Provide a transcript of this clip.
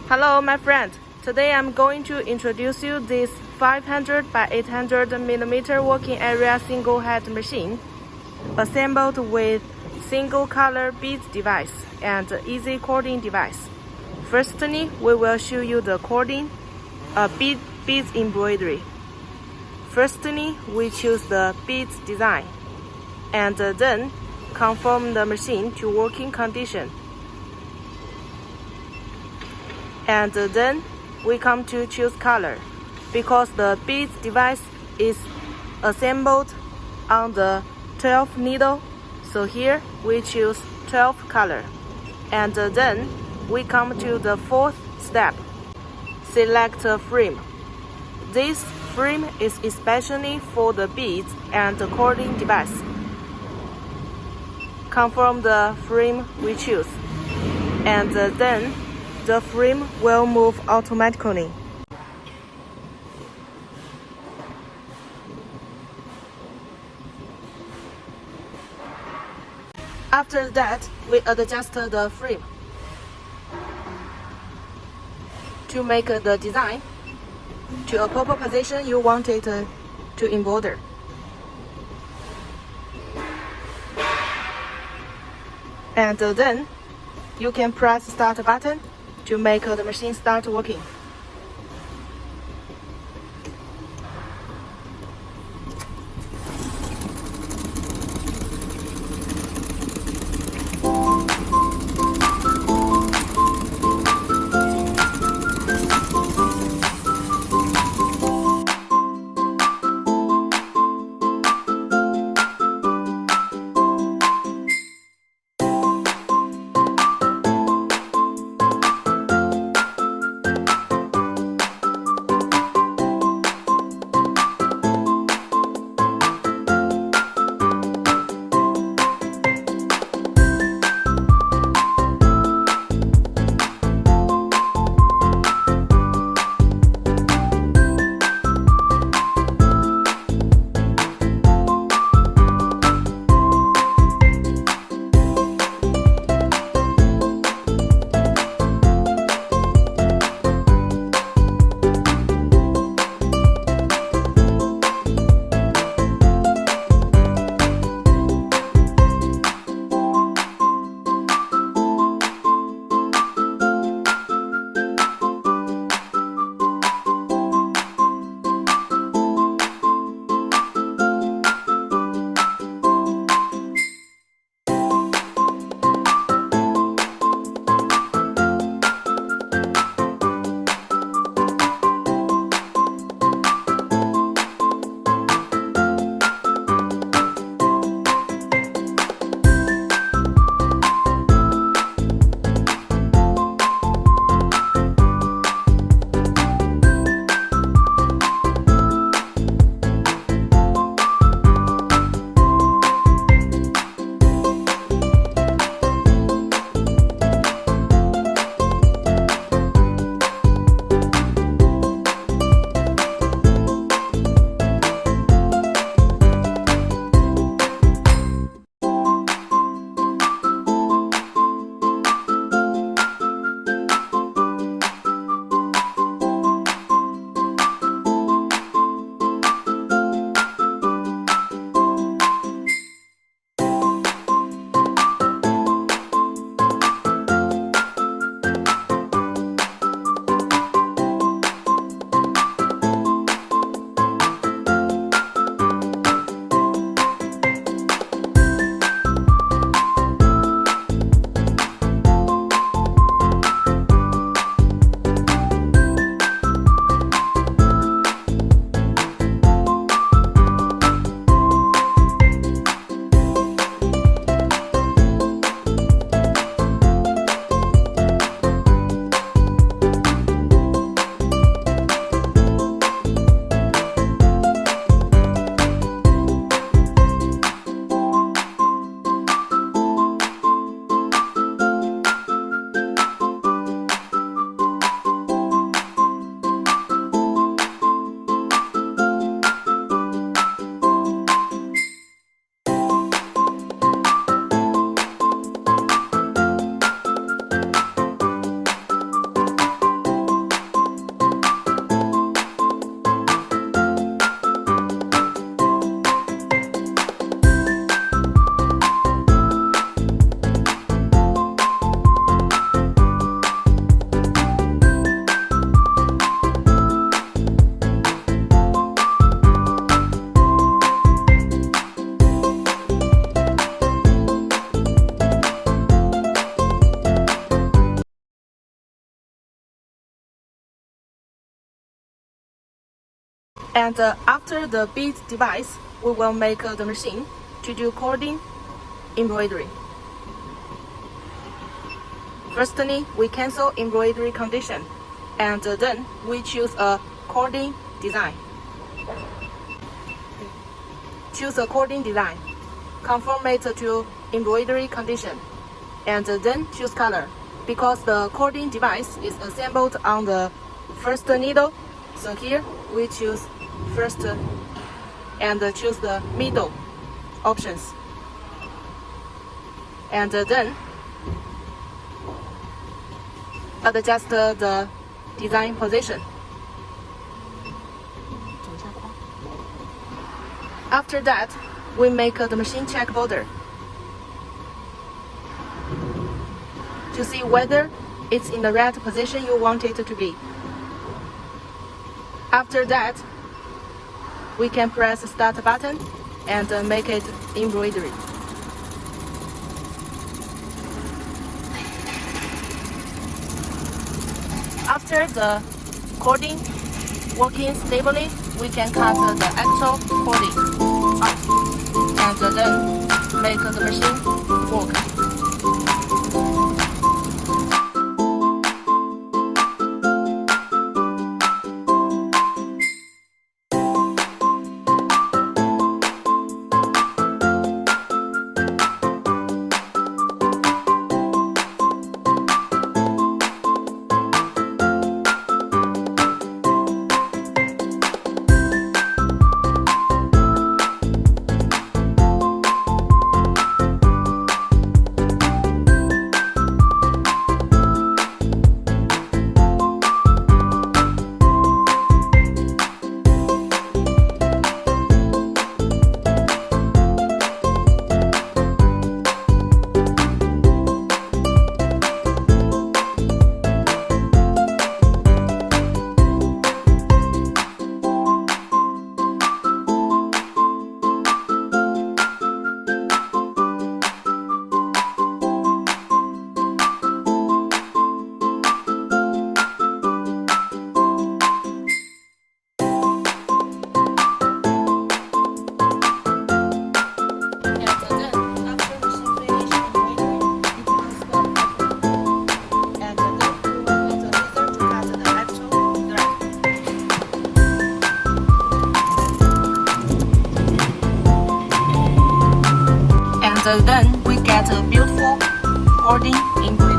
Hello, my friend. Today I'm going to introduce you this 500 by 800 millimeter working area single head machine, assembled with single color beads device and easy cording device. Firstly, we will show you the cording, beads embroidery. Firstly, we choose the beads design, and then conform the machine to working condition. And then we come to choose color, because the beads device is assembled on the 12 needle. So here we choose 12 color. And then we come to the fourth step. Select a frame. This frame is especially for the beads and the cording device. Confirm the frame we choose. And then the frame will move automatically. After that, we adjust the frame to make the design to a proper position you want it to embroider. And then you can press start button to make the machine start working. And after the bead device, we will make the machine to do cording embroidery. Firstly, we cancel embroidery condition, and then we choose a cording design. Choose a cording design. Conform it to embroidery condition, and then choose color. Because the cording device is assembled on the first needle, so here we choose first and choose the middle options. And then adjust the design position. After that, we make the machine check border to see whether it's in the right position you want it to be. After that, we can press the start button and make it embroidery. After the cording working stably, we can cut the actual cording out and then make the machine work. And then we get a beautiful cording embroidery.